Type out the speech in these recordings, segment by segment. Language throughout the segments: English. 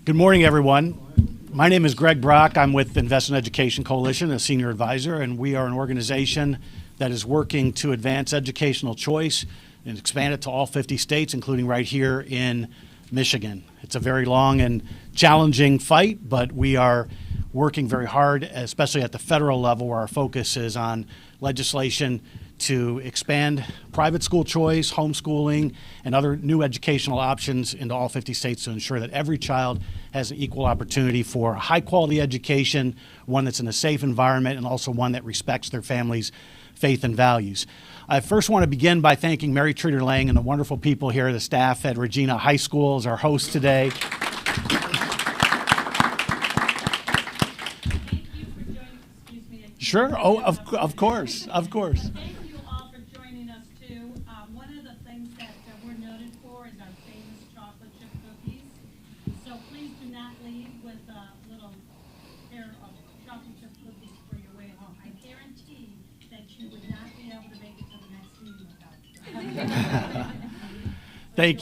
Good morning, everyone. My name is Greg Brock. I'm with Invest in Education Coalition, a senior advisor, and we are an organization that is working to advance educational choice and expand it to all 50 states, including right here in Michigan. It's a very long and challenging fight, but we are working very hard, especially at the federal level, where our focus is on legislation to expand private school choice, homeschooling, and other new educational options into all 50 states to ensure that every child has an equal opportunity for a high-quality education, one that's in a safe environment, and also one that respects their family's faith and values. I first want to begin by thanking Mary Treater Lang and the wonderful people here, the staff at Regina High School, as our host today. Thank you for joining. Excuse me. Sure. Oh, of course. Of course. Thank you all for joining us too. One of the things that we're noted for is our famous chocolate chip cookies. So please do not leave with a little pair of chocolate chip cookies for your way home. I guarantee that you would not be able to make it to the next meeting without them. Thank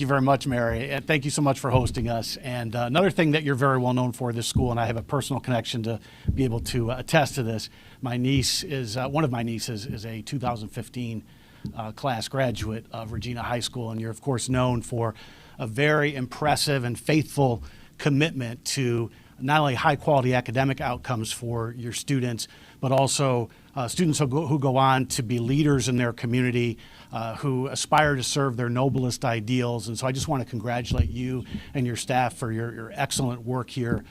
you very much, Mary. And thank you so much for hosting us. And another thing that you're very well known for at this school, and I have a personal connection to be able to attest to this. My niece is, one of my nieces is a 2015 class graduate of Regina High School, and you're of course known for a very impressive and faithful commitment to not only high quality academic outcomes for your students, but also students who go on to be leaders in their community, who aspire to serve their noblest ideals. And so I just want to congratulate you and your staff for your excellent work here.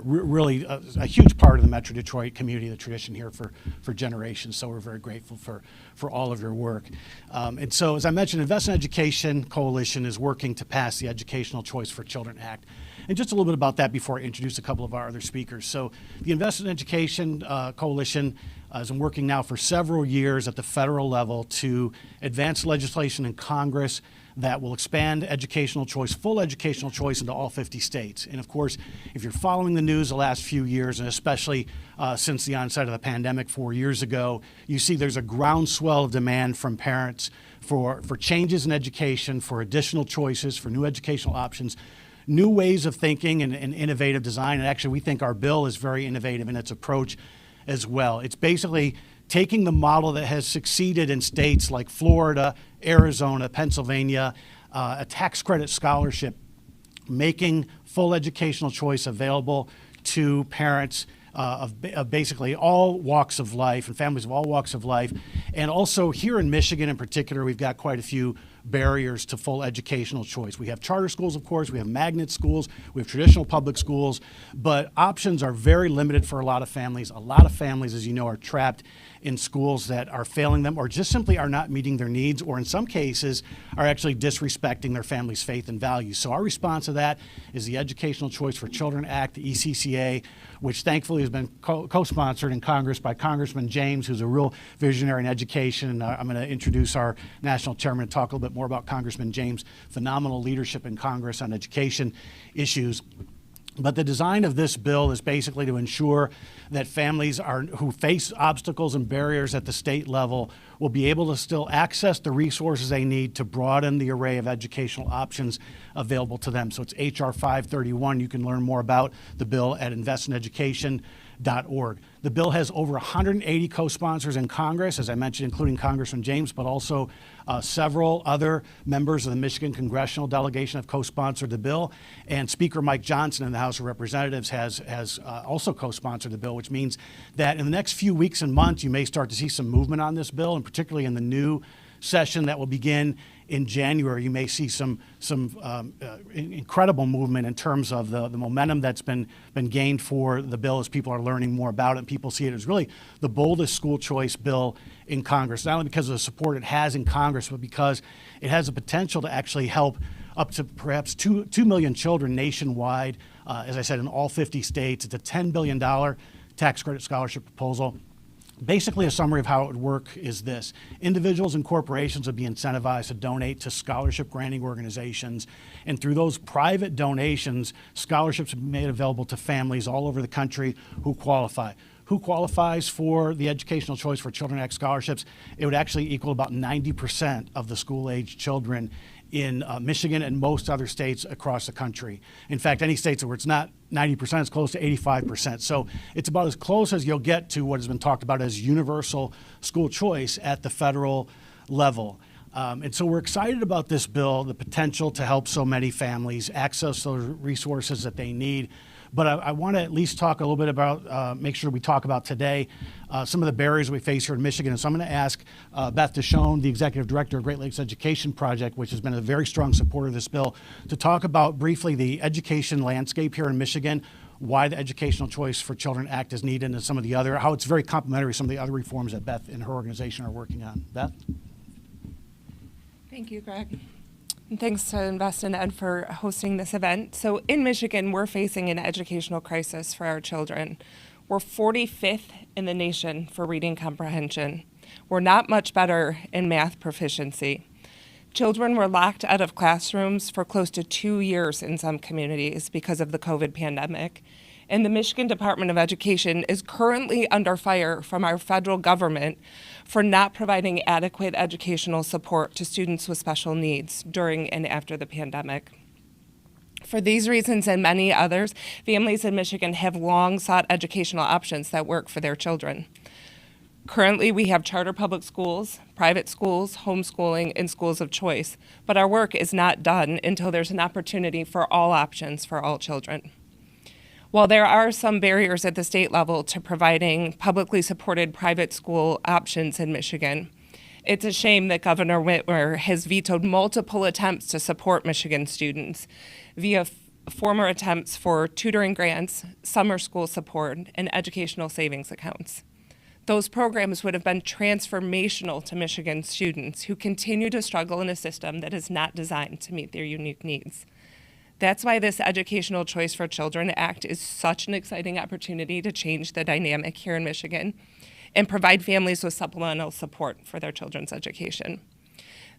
Really a huge part of the Metro Detroit community, the tradition here for generations. So we're very grateful for all of your work. And so, as I mentioned, Invest in Education Coalition is working to pass the Educational Choice for Children Act. And just a little bit about that before I introduce a couple of our other speakers. So the Invest in Education Coalition has been working now for several years at the federal level to advance legislation in Congress that will expand educational choice, full educational choice into all 50 states. And of course, if you're following the news the last few years, and especially since the onset of the pandemic 4 years ago, you see there's a groundswell of demand from parents for changes in education, for additional choices, for new educational options, new ways of thinking and innovative design. And actually, we think our bill is very innovative in its approach as well. It's basically taking the model that has succeeded in states like Florida, Arizona, Pennsylvania, a tax credit scholarship, making full educational choice available to parents of basically all walks of life and families of all walks of life. And also here in Michigan in particular, we've got quite a few barriers to full educational choice. We have charter schools, of course, we have magnet schools, we have traditional public schools, but options are very limited for a lot of families. A lot of families, as you know, are trapped in schools that are failing them or just simply are not meeting their needs, or in some cases are actually disrespecting their family's faith and values. So our response to that is the Educational Choice for Children Act, the ECCA, which thankfully has been co-sponsored in Congress by Congressman James, who's a real visionary in education. And I'm going to introduce our national chairman and talk a little bit more about Congressman James' phenomenal leadership in Congress on education issues. But the design of this bill is basically to ensure that families who face obstacles and barriers at the state level will be able to still access the resources they need to broaden the array of educational options available to them. So it's H.R. 531. You can learn more about the bill at investineducation.org. The bill has over 180 co-sponsors in Congress, as I mentioned, including Congressman James, but also several other members of the Michigan congressional delegation have co-sponsored the bill. And Speaker Mike Johnson in the House of Representatives has also co-sponsored the bill, which means that in the next few weeks and months, you may start to see some movement on this bill, and particularly in the new session that will begin in January, you may see some incredible movement in terms of the momentum that's been gained for the bill as people are learning more about it. And people see it as really the boldest school choice bill in Congress, not only because of the support it has in Congress, but because it has the potential to actually help up to perhaps 2 million children nationwide, as I said, in all 50 states. It's a $10 billion tax credit scholarship proposal. Basically, a summary of how it would work is this. Individuals and corporations would be incentivized to donate to scholarship granting organizations. And through those private donations, scholarships would be made available to families all over the country who qualify. Who qualifies for the Educational Choice for Children Act scholarships? It would actually equal about 90% of the school-age children in Michigan and most other states across the country. In fact, any states where it's not 90%, it's close to 85%. So it's about as close as you'll get to what has been talked about as universal school choice at the federal level. And so we're excited about this bill, the potential to help so many families access those resources that they need. But I want to at least talk a little bit about, make sure we talk about today, some of the barriers we face here in Michigan. And so I'm going to ask Beth Deschone, the Executive Director of Great Lakes Education Project, which has been a very strong supporter of this bill, to talk about briefly the education landscape here in Michigan, why the Educational Choice for Children Act is needed, and some of the other, how it's very complementary to some of the other reforms that Beth and her organization are working on. Beth? Thank you, Greg. And thanks to Invest in Ed for hosting this event. So in Michigan, we're facing an educational crisis for our children. We're 45th in the nation for reading comprehension. We're not much better in math proficiency. Children were locked out of classrooms for close to 2 years in some communities because of the COVID pandemic. And the Michigan Department of Education is currently under fire from our federal government for not providing adequate educational support to students with special needs during and after the pandemic. For these reasons and many others, families in Michigan have long sought educational options that work for their children. Currently, we have charter public schools, private schools, homeschooling, and schools of choice, but our work is not done until there's an opportunity for all options for all children. While there are some barriers at the state level to providing publicly supported private school options in Michigan, it's a shame that Governor Whitmer has vetoed multiple attempts to support Michigan students via former attempts for tutoring grants, summer school support, and educational savings accounts. Those programs would have been transformational to Michigan students who continue to struggle in a system that is not designed to meet their unique needs. That's why this Educational Choice for Children Act is such an exciting opportunity to change the dynamic here in Michigan and provide families with supplemental support for their children's education.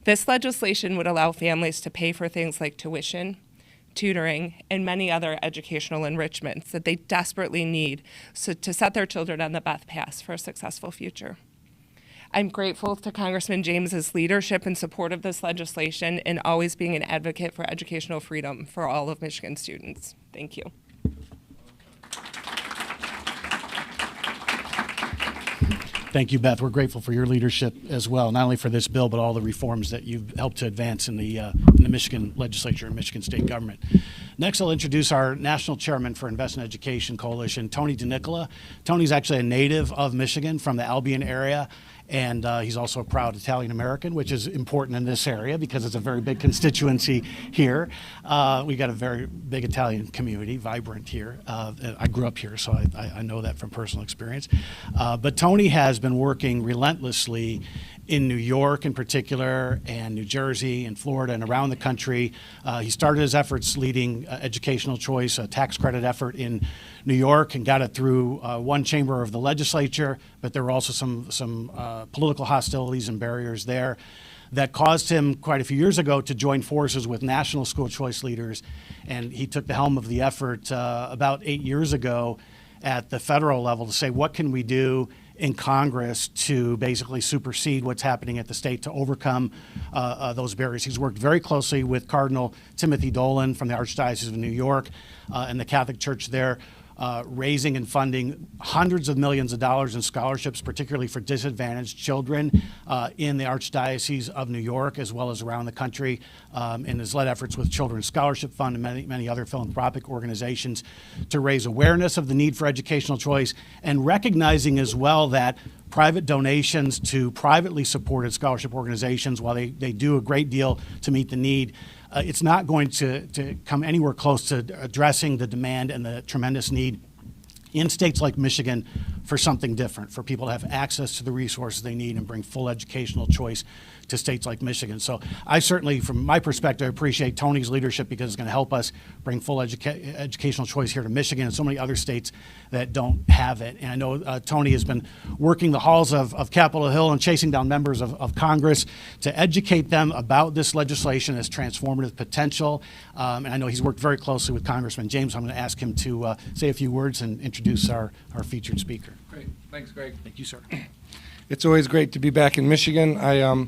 This legislation would allow families to pay for things like tuition, tutoring, and many other educational enrichments that they desperately need to set their children on the best path for a successful future. I'm grateful to Congressman James's leadership and support of this legislation and always being an advocate for educational freedom for all of Michigan students. Thank you. Thank you, Beth. We're grateful for your leadership as well, not only for this bill, but all the reforms that you've helped to advance in the Michigan legislature and Michigan state government. Next, I'll introduce our national chairman for Invest in Education Coalition, Tony DeNicola. Tony's actually a native of Michigan from the Albion area, and he's also a proud Italian American, which is important in this area because it's a very big constituency here. We got a very big Italian community, vibrant here. I grew up here, so I know that from personal experience. But Tony has been working relentlessly in New York in particular, and New Jersey and Florida and around the country. He started his efforts leading Educational Choice, a tax credit effort in New York, and got it through one chamber of the legislature, but there were also some political hostilities and barriers there that caused him quite a few years ago to join forces with national school choice leaders. And he took the helm of the effort about 8 years ago at the federal level to say, what can we do in Congress to basically supersede what's happening at the state to overcome those barriers. He's worked very closely with Cardinal Timothy Dolan from the Archdiocese of New York and the Catholic Church there, raising and funding hundreds of millions of dollars in scholarships, particularly for disadvantaged children in the Archdiocese of New York, as well as around the country, and has led efforts with Children's Scholarship Fund and many other philanthropic organizations to raise awareness of the need for educational choice, and recognizing as well that private donations to privately supported scholarship organizations, while they do a great deal to meet the need, it's not going to come anywhere close to addressing the demand and the tremendous need in states like Michigan for something different, for people to have access to the resources they need and bring full educational choice to states like Michigan. So I certainly, from my perspective, appreciate Tony's leadership because it's going to help us bring full educational choice here to Michigan and so many other states that don't have it. And I know Tony has been working the halls of Capitol Hill and chasing down members of Congress to educate them about this legislation, its transformative potential. And I know he's worked very closely with Congressman James. I'm going to ask him to say a few words and introduce our featured speaker. Great. Thanks, Greg. Thank you, sir. It's always great to be back in Michigan. I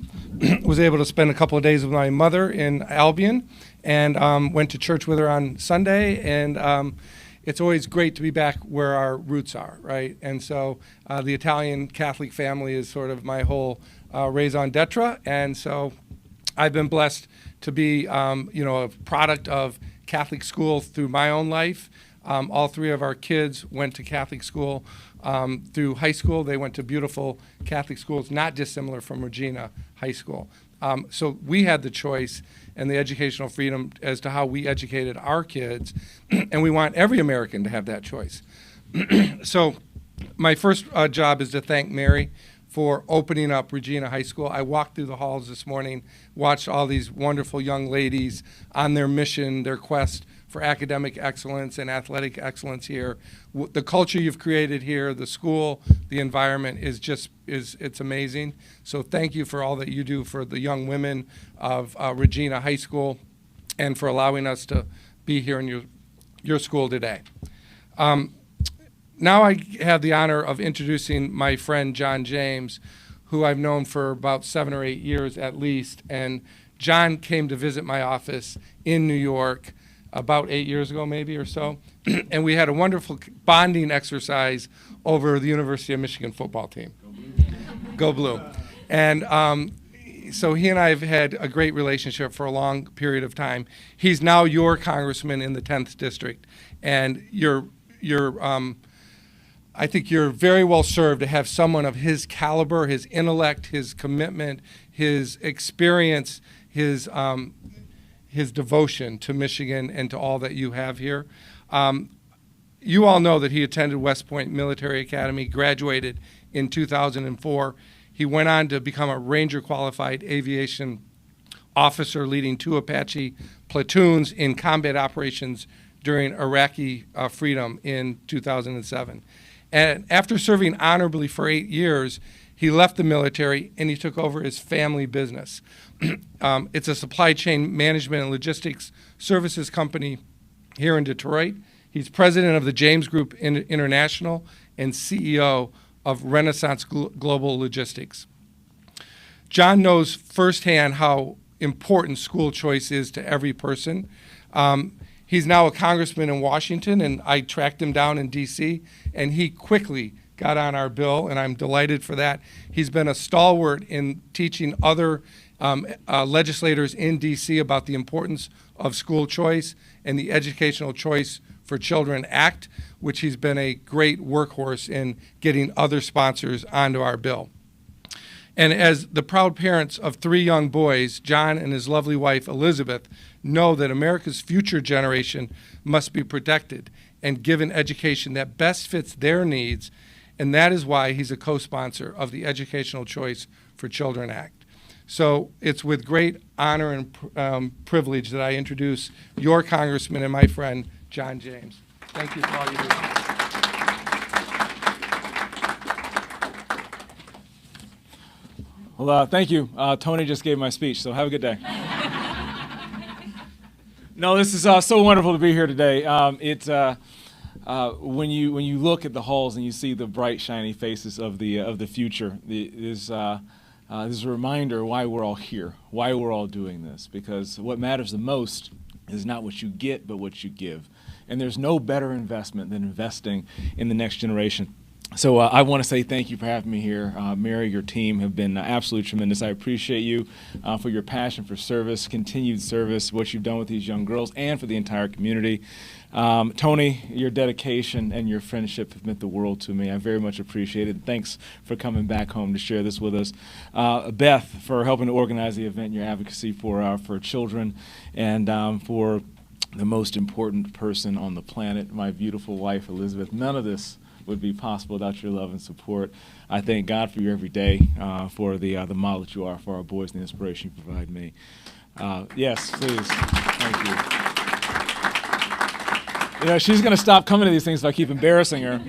was able to spend a couple of days with my mother in Albion and went to church with her on Sunday. And it's always great to be back where our roots are, right? And so the Italian Catholic family is sort of my whole raison d'etre. And so I've been blessed to be, a product of Catholic school through my own life. All three of our kids went to Catholic school through high school. They went to beautiful Catholic schools, not dissimilar from Regina High School. So we had the choice and the educational freedom as to how we educated our kids, and we want every American to have that choice. So my first job is to thank Mary for opening up Regina High School. I walked through the halls this morning, watched all these wonderful young ladies on their mission, their quest for academic excellence and athletic excellence here. The culture you've created here, the school, the environment it's amazing. So thank you for all that you do for the young women of Regina High School and for allowing us to be here in your school today. Now I have the honor of introducing my friend John James, who I've known for about 7 or 8 years at least. And John came to visit my office in New York about 8 years ago, maybe or so. And we had a wonderful bonding exercise over the University of Michigan football team. Go Blue. And so he and I have had a great relationship for a long period of time. He's now your congressman in the 10th district. And I think you're very well served to have someone of his caliber, his intellect, his commitment, his experience, his devotion to Michigan and to all that you have here. You all know that he attended West Point Military Academy, graduated in 2004. He went on to become a Ranger qualified aviation officer, leading 2 Apache platoons in combat operations during Iraqi freedom in 2007. And after serving honorably for 8 years, he left the military and he took over his family business. It's a supply chain management and logistics services company here in Detroit. He's president of the James Group International and CEO of Renaissance Global Logistics. John knows firsthand how important school choice is to every person. He's now a congressman in Washington, and I tracked him down in D.C., and he quickly got on our bill, and I'm delighted for that. He's been a stalwart in teaching other legislators in D.C. about the importance of school choice and the Educational Choice for Children Act, which he's been a great workhorse in getting other sponsors onto our bill. And as the proud parents of 3 young boys, John and his lovely wife, Elizabeth, know that America's future generation must be protected and given education that best fits their needs, and that is why he's a co-sponsor of the Educational Choice for Children Act. So it's with great honor and privilege that I introduce your congressman and my friend, John James. Thank you for all you do. Well, thank you. Tony just gave my speech, so have a good day. No, this is so wonderful to be here today. When you look at the halls and you see the bright, shiny faces of the future, there's a reminder why we're all here, why we're all doing this. Because what matters the most is not what you get, but what you give. And there's no better investment than investing in the next generation. So I want to say thank you for having me here. Mary, your team have been absolutely tremendous. I appreciate you for your passion for service, continued service, what you've done with these young girls, and for the entire community. Tony, your dedication and your friendship have meant the world to me. I very much appreciate it. Thanks for coming back home to share this with us. Beth, for helping to organize the event, your advocacy for children, and for the most important person on the planet, my beautiful wife, Elizabeth. None of this would be possible without your love and support. I thank God for you every day, for the model that you are for our boys and the inspiration you provide me. Yes, please. Thank you. You know, she's going to stop coming to these things if I keep embarrassing her.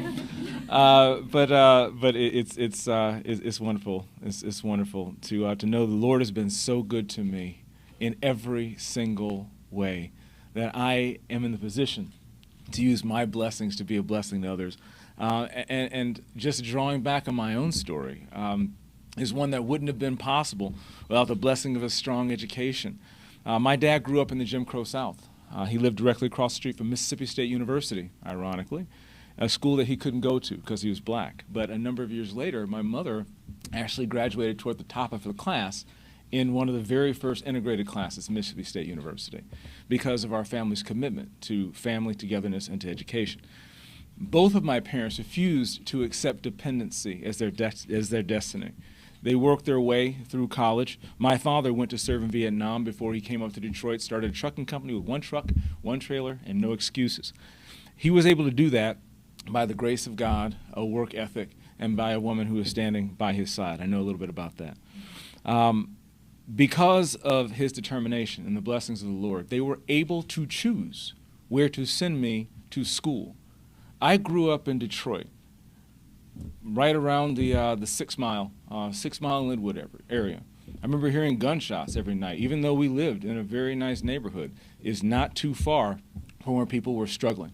But it's wonderful. It's wonderful to know the Lord has been so good to me in every single way that I am in the position to use my blessings to be a blessing to others. And just drawing back on my own story is one that wouldn't have been possible without the blessing of a strong education. My dad grew up in the Jim Crow South. He lived directly across the street from Mississippi State University, ironically, a school that he couldn't go to because he was black. But a number of years later, my mother actually graduated toward the top of the class in one of the very first integrated classes at Mississippi State University because of our family's commitment to family togetherness and to education. Both of my parents refused to accept dependency as their destiny. They worked their way through college. My father went to serve in Vietnam before he came up to Detroit, started a trucking company with one truck, one trailer, and no excuses. He was able to do that by the grace of God, a work ethic, and by a woman who was standing by his side. I know a little bit about that. Because of his determination and the blessings of the Lord, they were able to choose where to send me to school. I grew up in Detroit, right around the 6 Mile Linwood area. I remember hearing gunshots every night, even though we lived in a very nice neighborhood. It's not too far from where people were struggling.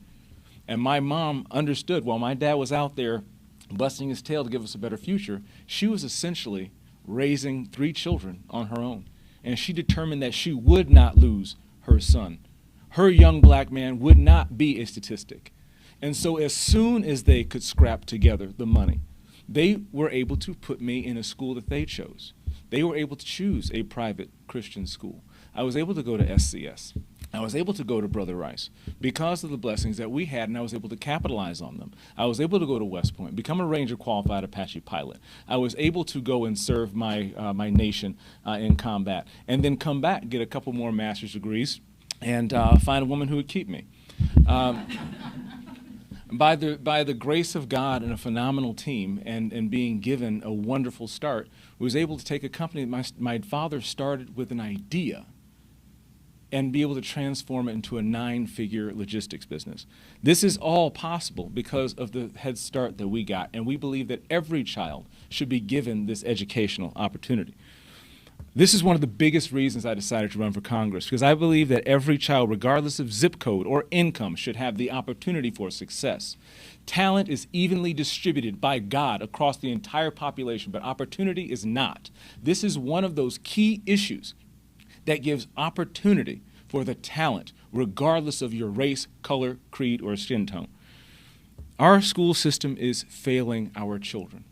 And my mom understood while my dad was out there busting his tail to give us a better future, she was essentially raising 3 children on her own. And she determined that she would not lose her son. Her young black man would not be a statistic. And so as soon as they could scrap together the money, they were able to put me in a school that they chose. They were able to choose a private Christian school. I was able to go to SCS. I was able to go to Brother Rice because of the blessings that we had, and I was able to capitalize on them. I was able to go to West Point, become a Ranger qualified Apache pilot. I was able to go and serve my nation in combat, and then come back, get a couple more master's degrees, and find a woman who would keep me. By the grace of God and a phenomenal team and being given a wonderful start, was able to take a company that my father started with an idea and be able to transform it into a 9-figure logistics business. This is all possible because of the head start that we got, and we believe that every child should be given this educational opportunity. This is one of the biggest reasons I decided to run for Congress, because I believe that every child, regardless of zip code or income, should have the opportunity for success. Talent is evenly distributed by God across the entire population, but opportunity is not. This is one of those key issues that gives opportunity for the talent, regardless of your race, color, creed, or skin tone. Our school system is failing our children.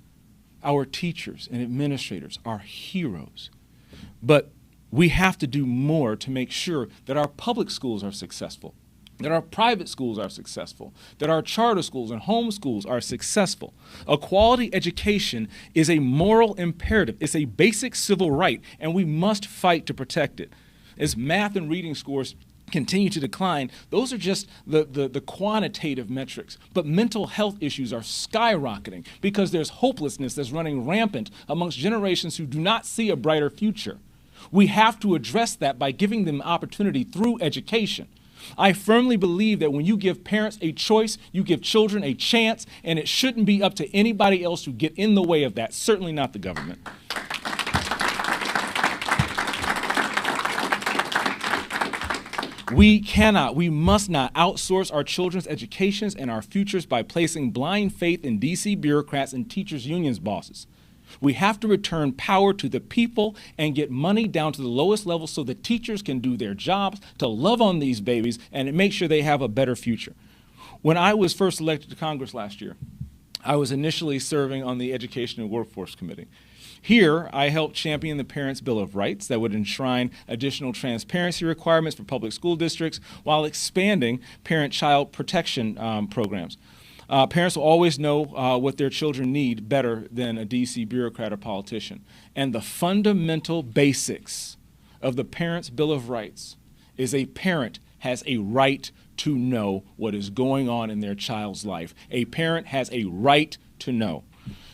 Our teachers and administrators are heroes. But we have to do more to make sure that our public schools are successful, that our private schools are successful, that our charter schools and home schools are successful. A quality education is a moral imperative. It's a basic civil right, and we must fight to protect it. As math and reading scores continue to decline, those are just the quantitative metrics. But mental health issues are skyrocketing because there's hopelessness that's running rampant amongst generations who do not see a brighter future. We have to address that by giving them opportunity through education. I firmly believe that when you give parents a choice, you give children a chance, and it shouldn't be up to anybody else to get in the way of that, certainly not the government. We must not outsource our children's educations and our futures by placing blind faith in DC bureaucrats and teachers' unions bosses. We have to return power to the people and get money down to the lowest level so the teachers can do their jobs to love on these babies and make sure they have a better future. When I was first elected to Congress last year, I was initially serving on the Education and Workforce Committee. Here, I helped champion the Parents' Bill of Rights that would enshrine additional transparency requirements for public school districts while expanding parent-child protection programs. Parents will always know what their children need better than a DC bureaucrat or politician. And the fundamental basics of the Parents' Bill of Rights is a parent has a right to know what is going on in their child's life. A parent has a right to know.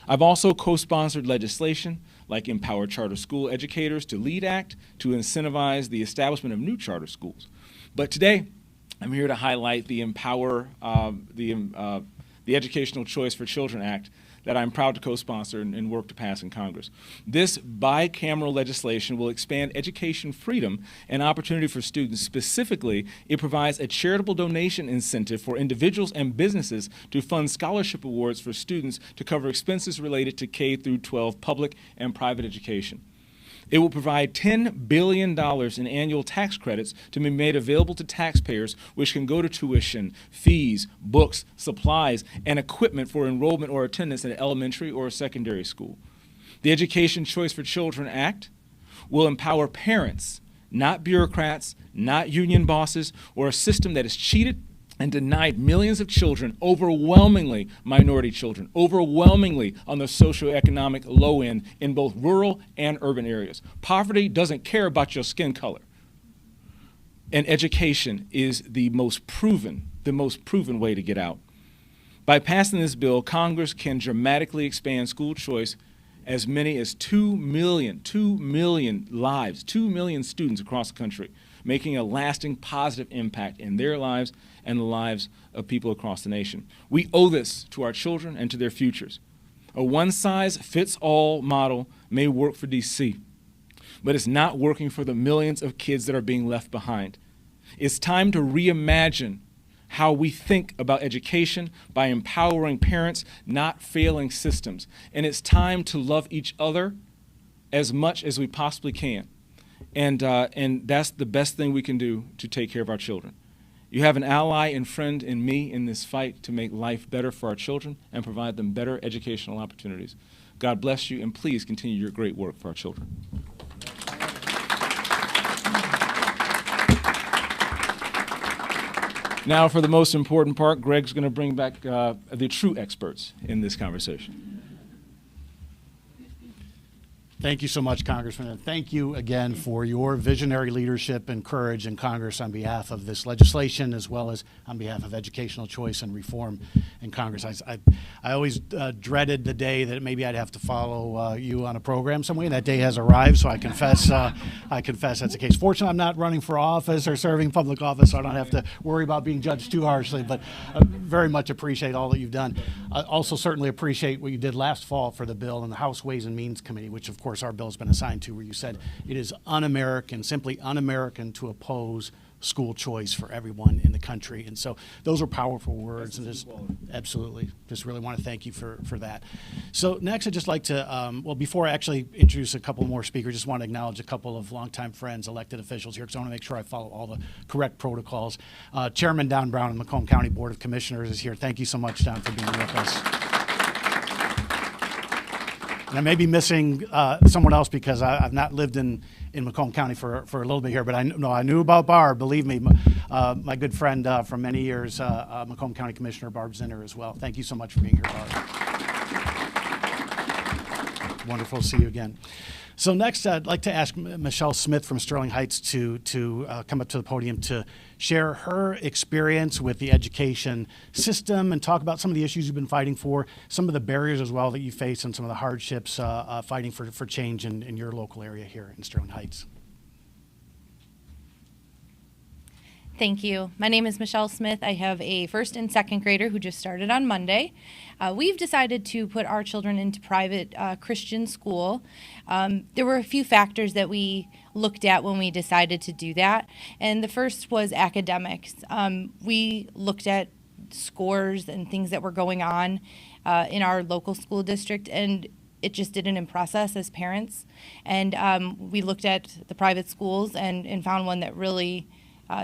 I've also co-sponsored legislation like Empower Charter School Educators to Lead Act to incentivize the establishment of new charter schools. But today, I'm here to highlight the Empower, the Educational Choice for Children Act that I'm proud to co-sponsor and work to pass in Congress. This bicameral legislation will expand education freedom and opportunity for students. Specifically, it provides a charitable donation incentive for individuals and businesses to fund scholarship awards for students to cover expenses related to K through 12 public and private education. It will provide $10 billion in annual tax credits to be made available to taxpayers, which can go to tuition, fees, books, supplies, and equipment for enrollment or attendance at elementary or secondary school. The Education Choice for Children Act will empower parents, not bureaucrats, not union bosses, or a system that has cheated and denied millions of children, overwhelmingly minority children, overwhelmingly on the socioeconomic low end in both rural and urban areas. Poverty doesn't care about your skin color. And education is the most proven way to get out. By passing this bill, Congress can dramatically expand school choice as many as 2 million lives, 2 million students across the country, making a lasting positive impact in their lives and the lives of people across the nation. We owe this to our children and to their futures. A one-size-fits-all model may work for D.C., but it's not working for the millions of kids that are being left behind. It's time to reimagine how we think about education by empowering parents, not failing systems. And it's time to love each other as much as we possibly can. And that's the best thing we can do to take care of our children. You have an ally and friend in me in this fight to make life better for our children and provide them better educational opportunities. God bless you, and please continue your great work for our children. Now, for the most important part, Greg's going to bring back the true experts in this conversation. Thank you so much, Congressman, and thank you again for your visionary leadership and courage in Congress on behalf of this legislation, as well as on behalf of educational choice and reform in Congress. I always dreaded the day that maybe I'd have to follow you on a program some way. That day has arrived, so I confess that's the case. Fortunately, I'm not running for office or serving public office, so I don't have to worry about being judged too harshly, but very much appreciate all that you've done. I also certainly appreciate what you did last fall for the bill in the House Ways and Means Committee, which of course our bill has been assigned to, where you said it is un-American, simply un-American to oppose school choice for everyone in the country. And so those are powerful words, and just absolutely just really want to thank you for that. So next I'd just like to, well, before I actually introduce a couple more speakers, just want to acknowledge a couple of longtime friends, elected officials here, because I want to make sure I follow all the correct protocols. Chairman Don Brown of the Macomb County Board of Commissioners is here. Thank you so much, Don, for being with us. And I may be missing someone else because I've not lived in Macomb County for a little bit here, but I knew about Barb, believe me, my good friend from many years, Macomb County Commissioner Barb Zinner as well. Thank you so much for being here, Barb. Wonderful to see you again. So next, I'd like to ask Michelle Smith from Sterling Heights to come up to the podium to share her experience with the education system and talk about some of the issues you've been fighting for, some of the barriers as well that you face, and some of the hardships fighting for change in your local area here in Sterling Heights. Thank you. My name is Michelle Smith. I have a first and second grader who just started on Monday. We've decided to put our children into private Christian school. There were a few factors that we looked at when we decided to do that, and the first was academics. We looked at scores and things that were going on in our local school district, and it just didn't impress us as parents. And we looked at the private schools and found one that really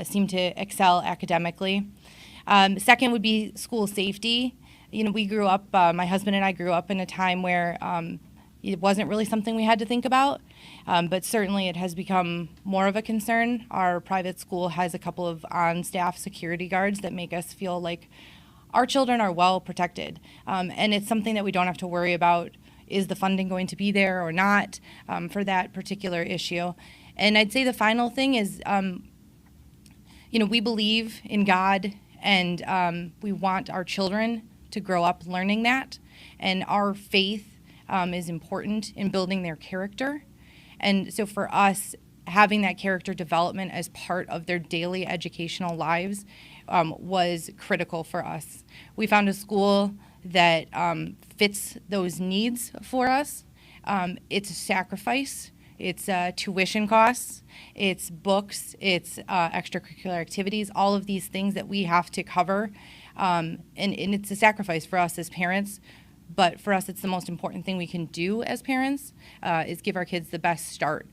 seemed to excel academically. Second would be school safety. You know, we grew up, my husband and I grew up in a time where it wasn't really something we had to think about, but certainly it has become more of a concern. Our private school has a couple of on-staff security guards that make us feel like our children are well protected. And it's something that we don't have to worry about, is the funding going to be there or not, for that particular issue. And I'd say the final thing is, you know, we believe in God, and we want our children to grow up learning that. And our faith is important in building their character. And so for us, having that character development as part of their daily educational lives was critical for us. We found a school that fits those needs for us. It's a sacrifice. It's tuition costs, it's books, it's extracurricular activities, all of these things that we have to cover. And it's a sacrifice for us as parents. But for us, it's the most important thing we can do as parents is give our kids the best start.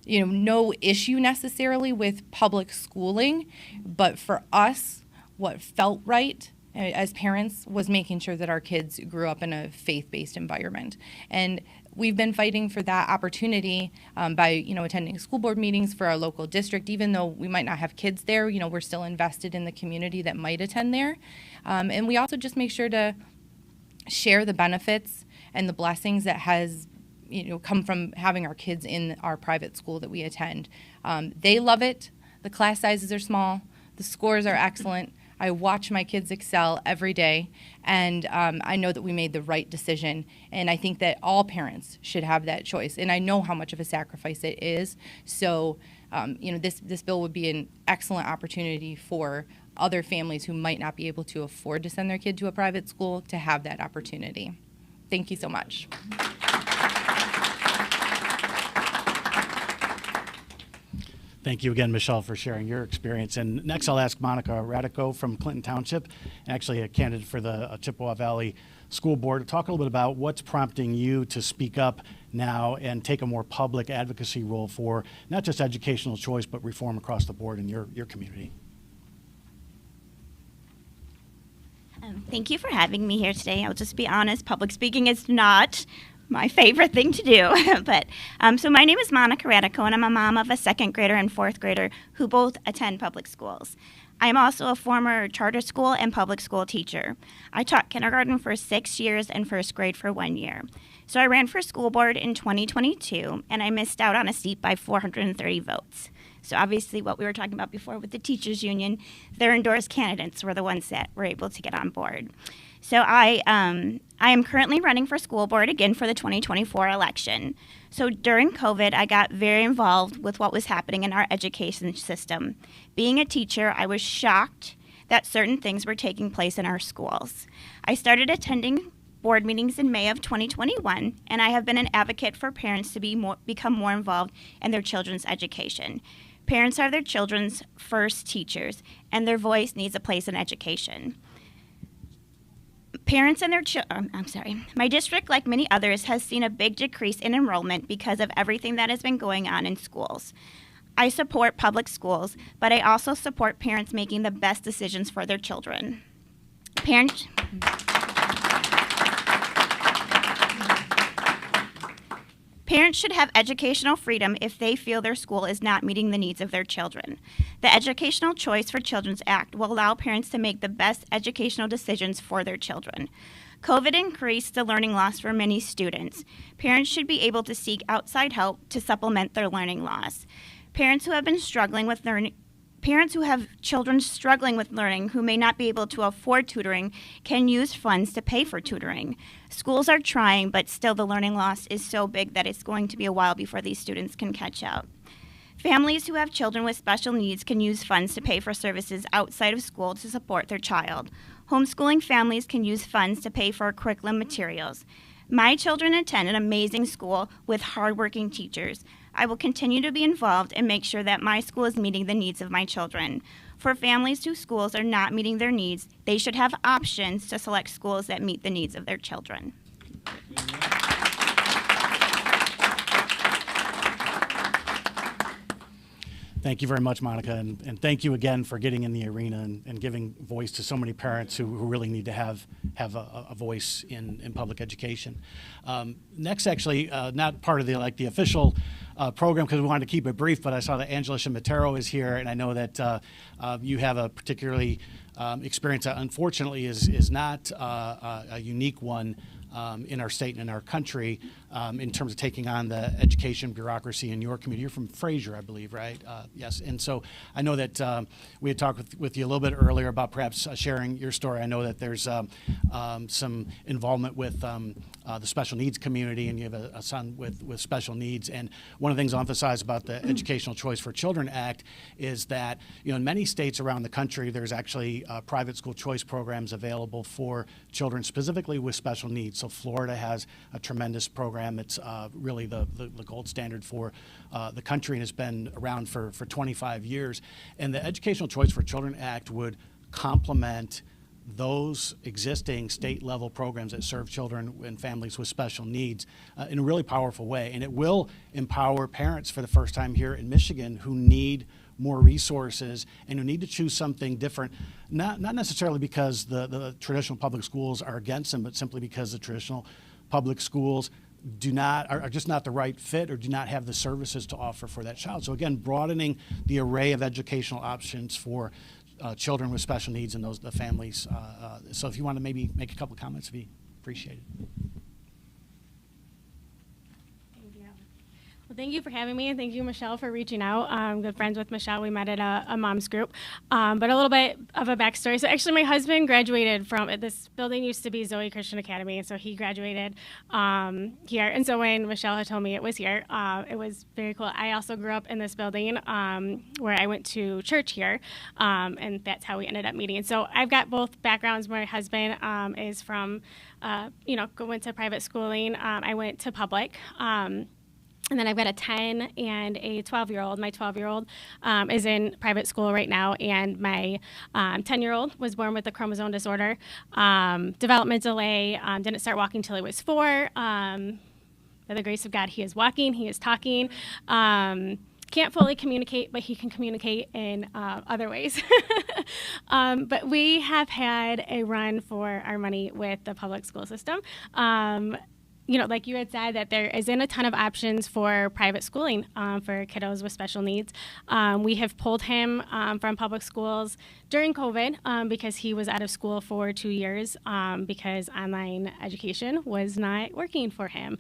No issue necessarily with public schooling, but for us, what felt right as parents was making sure that our kids grew up in a faith-based environment. And we've been fighting for that opportunity by, attending school board meetings for our local district. Even though we might not have kids there, we're still invested in the community that might attend there. And we also just make sure to share the benefits and the blessings that has come from having our kids in our private school that we attend. They love it. The class sizes are small. The scores are excellent. I watch my kids excel every day, and I know that we made the right decision. And I think that all parents should have that choice. And I know how much of a sacrifice it is. So, this bill would be an excellent opportunity for other families who might not be able to afford to send their kid to a private school to have that opportunity. Thank you so much. Thank you again, Michelle, for sharing your experience. And next, I'll ask Monica Radico from Clinton Township, actually a candidate for the Chippewa Valley School Board, to talk a little bit about what's prompting you to speak up now and take a more public advocacy role for not just educational choice, but reform across the board in your community. Thank you for having me here today. I'll just be honest, public speaking is not my favorite thing to do. But so my name is Monica Radico, and I'm a mom of a second grader and fourth grader who both attend public schools. I am also a former charter school and public school teacher. I taught kindergarten for 6 years and first grade for 1 year. So I ran for school board in 2022, and I missed out on a seat by 430 votes. So obviously what we were talking about before with the teachers union, their endorsed candidates were the ones that were able to get on board. So I am currently running for school board again for the 2024 election. So during COVID, I got very involved with what was happening in our education system. Being a teacher, I was shocked that certain things were taking place in our schools. I started attending board meetings in May of 2021, and I have been an advocate for parents to become more involved in their children's education. Parents are their children's first teachers, and their voice needs a place in education. Parents and their my district, like many others, has seen a big decrease in enrollment because of everything that has been going on in schools. I support public schools, but I also support parents making the best decisions for their children. Parents should have educational freedom if they feel their school is not meeting the needs of their children. The Educational Choice for Children's Act will allow parents to make the best educational decisions for their children. COVID increased the learning loss for many students. Parents should be able to seek outside help to supplement their learning loss. Parents who have children struggling with learning who may not be able to afford tutoring can use funds to pay for tutoring. Schools are trying, but still the learning loss is so big that it's going to be a while before these students can catch up. Families who have children with special needs can use funds to pay for services outside of school to support their child. Homeschooling families can use funds to pay for curriculum materials. My children attend an amazing school with hardworking teachers. I will continue to be involved and make sure that my school is meeting the needs of my children. For families whose schools are not meeting their needs, they should have options to select schools that meet the needs of their children. Thank you very much, Monica, and thank you again for getting in the arena and giving voice to so many parents who really need to have a voice in public education. Next, actually, not part of the official program because we wanted to keep it brief, but I saw that Angela Shimatero is here, and I know that you have a particularly experience that unfortunately is not a unique one in our state and in our country. in terms of taking on the education bureaucracy in your community. You're from Fraser, I believe, right? Yes. And so I know that we had talked with you a little bit earlier about perhaps sharing your story. I know that there's some involvement with the special needs community, and you have a son with special needs. And one of the things I'll emphasize about the Educational Choice for Children Act is that, in many states around the country, there's actually private school choice programs available for children specifically with special needs. So Florida has a tremendous program. It's really the gold standard for the country and has been around for 25 years. And the Educational Choice for Children Act would complement those existing state-level programs that serve children and families with special needs in a really powerful way. And it will empower parents for the first time here in Michigan who need more resources and who need to choose something different, not necessarily because the traditional public schools are against them, but simply because the traditional public schools are just not the right fit or do not have the services to offer for that child. So again, broadening the array of educational options for children with special needs and the families. So if you want to maybe make a couple comments, it'd be appreciated. Well, thank you for having me, and thank you, Michelle, for reaching out. I'm good friends with Michelle. We met at a mom's group. But a little bit of a backstory. So actually, my husband graduated from, this building used to be Zoe Christian Academy, and so he graduated here. And so when Michelle had told me it was here, it was very cool. I also grew up in this building where I went to church here, and that's how we ended up meeting. And so I've got both backgrounds. My husband is from, went to private schooling. I went to public. And then I've got a 10 and a 12-year-old. My 12-year-old is in private school right now, and my 10-year-old was born with a chromosome disorder, development delay, didn't start walking till he was 4. By the grace of God, he is walking, he is talking. Can't fully communicate, but he can communicate in other ways. But we have had a run for our money with the public school system. Like you had said, that there isn't a ton of options for private schooling for kiddos with special needs. We have pulled him from public schools during COVID because he was out of school for 2 years because online education was not working for him.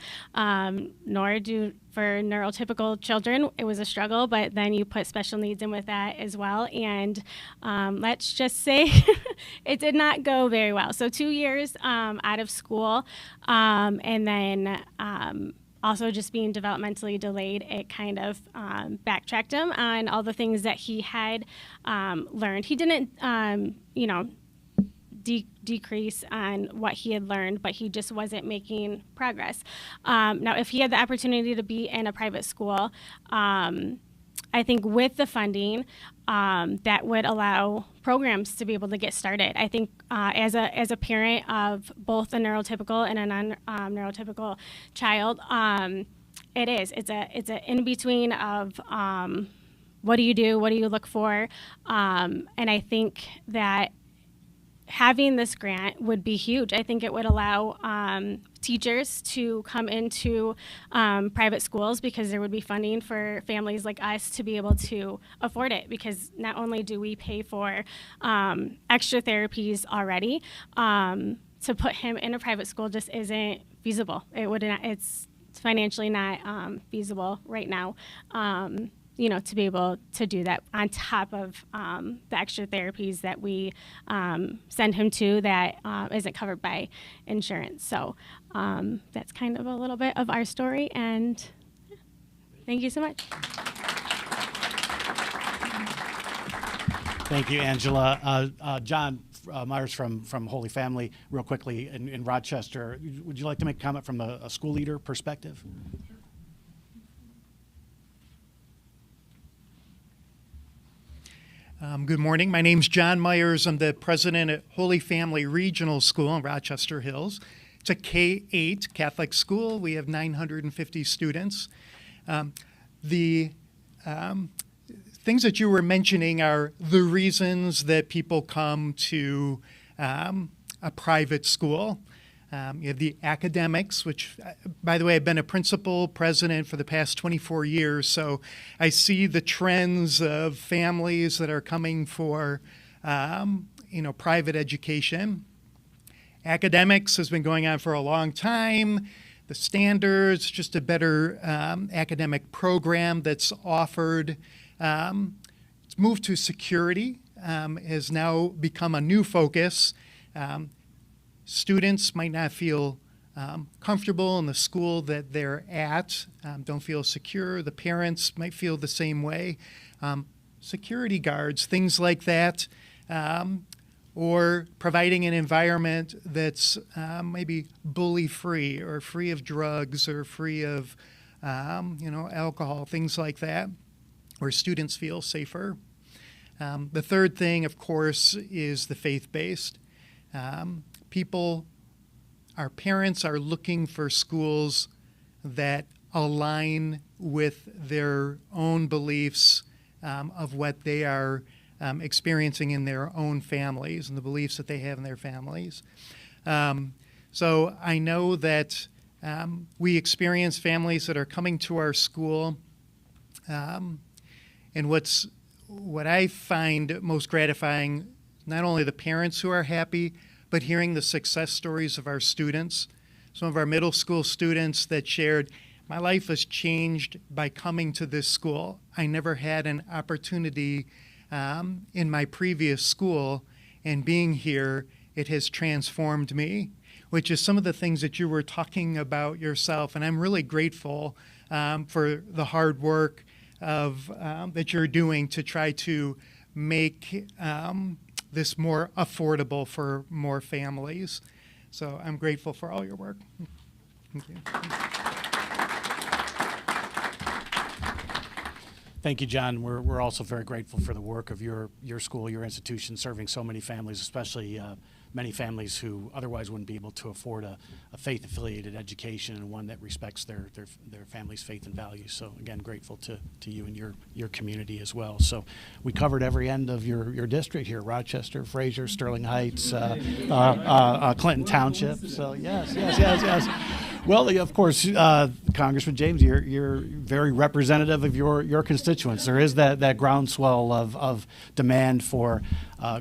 For neurotypical children, it was a struggle, but then you put special needs in with that as well. And let's just say it did not go very well. So 2 years out of school, and then also just being developmentally delayed, it kind of backtracked him on all the things that he had learned. He didn't, decrease on what he had learned, but he just wasn't making progress. Now, if he had the opportunity to be in a private school, I think with the funding, that would allow programs to be able to get started. I think as a parent of both a neurotypical and a non-neurotypical child, it's a in between of what do you do, what do you look for, and I think that having this grant would be huge. I think it would allow teachers to come into private schools because there would be funding for families like us to be able to afford it, because not only do we pay for extra therapies already, to put him in a private school just isn't feasible. It's financially not feasible right now. To be able to do that on top of the extra therapies that we send him to that isn't covered by insurance. So that's kind of a little bit of our story, and thank you so much. Thank you, Angela. John Myers from Holy Family, real quickly, in Rochester. Would you like to make a comment from a school leader perspective? Good morning. My name's John Myers. I'm the president at Holy Family Regional School in Rochester Hills. It's a K-8 Catholic school. We have 950 students. The things that you were mentioning are the reasons that people come to a private school. You have the academics, which, by the way, I've been a principal president for the past 24 years, so I see the trends of families that are coming for, private education. Academics has been going on for a long time. the standards, just a better academic program that's offered. It's moved to security, has now become a new focus. Students might not feel comfortable in the school that they're at, don't feel secure. The parents might feel the same way. Security guards, things like that, or providing an environment that's maybe bully-free or free of drugs or free of alcohol, things like that, where students feel safer. The third thing, of course, is the faith-based. Our parents are looking for schools that align with their own beliefs of what they are experiencing in their own families and the beliefs that they have in their families. So I know that we experience families that are coming to our school, and what I find most gratifying, not only the parents who are happy, but hearing the success stories of our students. Some of our middle school students that shared, my life was changed by coming to this school. I never had an opportunity in my previous school, and being here, it has transformed me, which is some of the things that you were talking about yourself. And I'm really grateful for the hard work that you're doing to try to make this more affordable for more families. So I'm grateful for all your work. Thank you. Thank you, John. We're also very grateful for the work of your school, your institution, serving so many families, especially many families who otherwise wouldn't be able to afford a faith-affiliated education and one that respects their family's faith and values. So again, grateful to you and your community as well. So we covered every end of your district here: Rochester, Fraser, Sterling Heights, Clinton Township. So yes. Well, of course, Congressman James, you're very representative of your constituents. There is that groundswell of demand for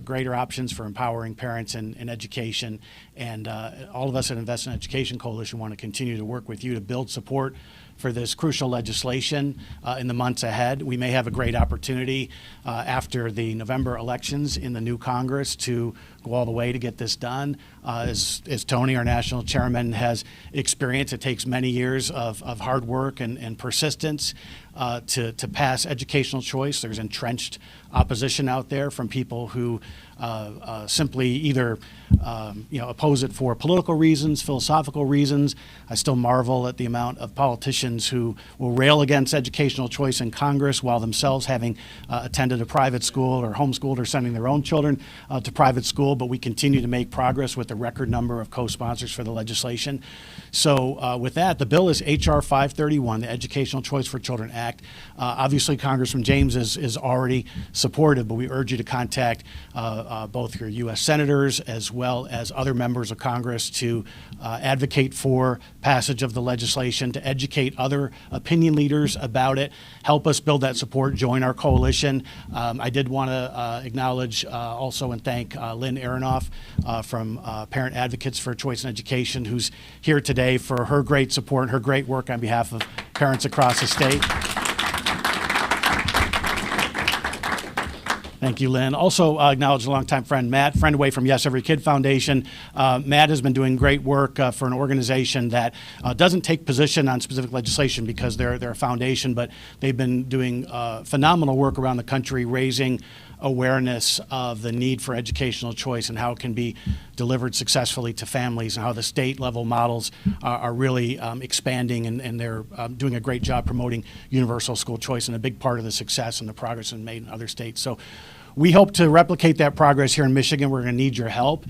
greater options for empowering parents in education, and all of us at Invest in Education Coalition want to continue to work with you to build support for this crucial legislation in the months ahead. We may have a great opportunity after the November elections in the new Congress to go all the way to get this done. As Tony, our national chairman, has experienced, it takes many years of hard work and persistence to pass educational choice. There's entrenched opposition out there from people who simply either oppose it for political reasons, philosophical reasons. I still marvel at the amount of politicians who will rail against educational choice in Congress while themselves having attended a private school or homeschooled or sending their own children to private school. But we continue to make progress with the record number of co-sponsors for the legislation. So with that, the bill is H.R. 531, the Educational Choice for Children Act. Obviously, Congressman James is already supportive, but we urge you to contact both your U.S. senators as well as other members of Congress to advocate for passage of the legislation, to educate other opinion leaders about it, help us build that support, join our coalition. I did want to acknowledge also and thank Lynn Aronoff from Parent Advocates for Choice in Education, who's here today for her great support, her great work on behalf of parents across the state. Thank you, Lynn. Also acknowledge a longtime friend, Matt, friend away from Yes Every Kid Foundation. Matt has been doing great work for an organization that doesn't take position on specific legislation because they're a foundation, but they've been doing phenomenal work around the country raising awareness of the need for educational choice and how it can be delivered successfully to families, and how the state level models are really expanding, and they're doing a great job promoting universal school choice, and a big part of the success and the progress has been made in other states. So we hope to replicate that progress here in Michigan. We're going to need your help.